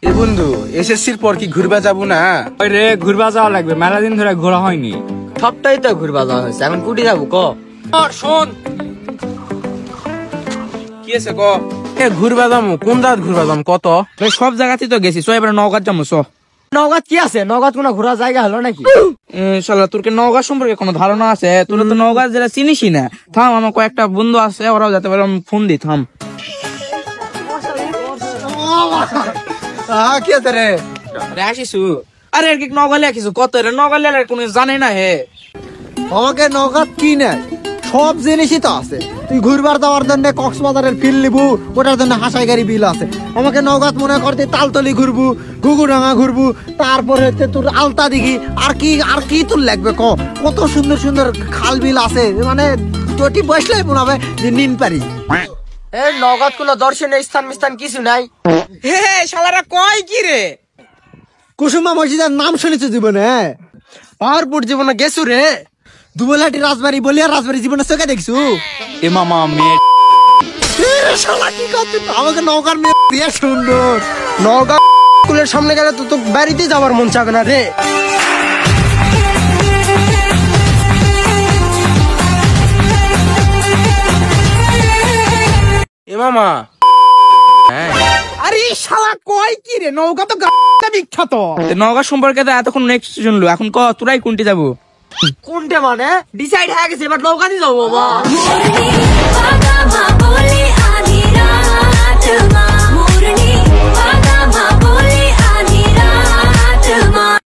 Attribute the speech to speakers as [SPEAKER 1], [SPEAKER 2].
[SPEAKER 1] এ বন্ধু এসএসসির পর কি ঘুরবা যাবো না?
[SPEAKER 2] ওই রে ঘুরবা যাওয়া লাগবে, মেলা দিন ধরে ঘোরা হয়নি।
[SPEAKER 3] সবটাই তো ঘুরবা যাওয়া হয়েছে, এখন কুটি যাবো ক?
[SPEAKER 2] শোন
[SPEAKER 1] কি আছে ক? এ ঘুরবা যাবো, কোন জায়গা ঘুরবা যাবো কত?
[SPEAKER 2] সব জায়গাতেই তো গেছি, এবার নওগাঁ যাবো।
[SPEAKER 3] নওগাঁত কি আছে? নওগাঁত কোনো ঘোরা জায়গা হলো নাকি?
[SPEAKER 2] শালা তোর কি নওগাঁ সম্পর্কে কোনো ধারণা আছে? তোরা তো নওগাঁ জেলা চিনিসই না। থাম, আমার কয়েকটা বন্ধু আছে, ওরাও যেতে পারে, আমি ফোন দি। থাম,
[SPEAKER 1] কি আছে রে?
[SPEAKER 2] আসিসু। আরে আর কি নওগাঁ লিয়া কত রে? নওগাঁ লিয়া কোনো জানে না হে।
[SPEAKER 4] আমাকে নগদ কি নাই, সব জিনিসই তো আছে। তুই ঘুরবার যাওয়ার জন্য কক্সবাজারের ফিল নিবু, ওটার জন্য হাসাইগাড়ি বিল আছে। আমাকে নগদ মনে করতে তালতলি ঘুরবু, ঘুঘুডাঙ্গা ঘুরবু, তারপরে হচ্ছে তোর আলতা দিঘি, আর কি তোর লাগবে ক? কত সুন্দর সুন্দর খাল বিল আছে, মানে চটি বসলেই মনে হবে যে নিন পারি।
[SPEAKER 3] এই নওগাঁত কোনো দর্শনীয় স্থান মিস্থান কিছু নাই?
[SPEAKER 2] হে শালারা কয় কি রে?
[SPEAKER 4] কুসুমা মসজিদের নাম শুনেছি জীবনে?
[SPEAKER 1] পাহাড়পুর জীবনে গেছু রে?
[SPEAKER 4] দুবলাটি রাজবাড়ি বলিয়া রাজবাড়ি জীবনে চোখে দেখছু?
[SPEAKER 2] এ মামা মেয়ে
[SPEAKER 4] শালা কি করছিস? আমাকে নৌকার মেয়ে বিয়ে সুন্দর।
[SPEAKER 1] নওগাঁ স্কুলের সামনে গেলে তো তো বাড়িতে যাওয়ার মন চাবে না রে। এ মামা,
[SPEAKER 2] আরে শালা কয় কি রে? নওগাঁ তো বিখ্যাত। নওগাঁ সম্পর্কে তো এতক্ষণ নেক্সট শুনলো, এখন ক তোরাই কোনটি যাবো?
[SPEAKER 3] কোনটা মানে ডিসাইড হয়ে গেছে, এবার নৌকা নিয়ে যাবো বাবা।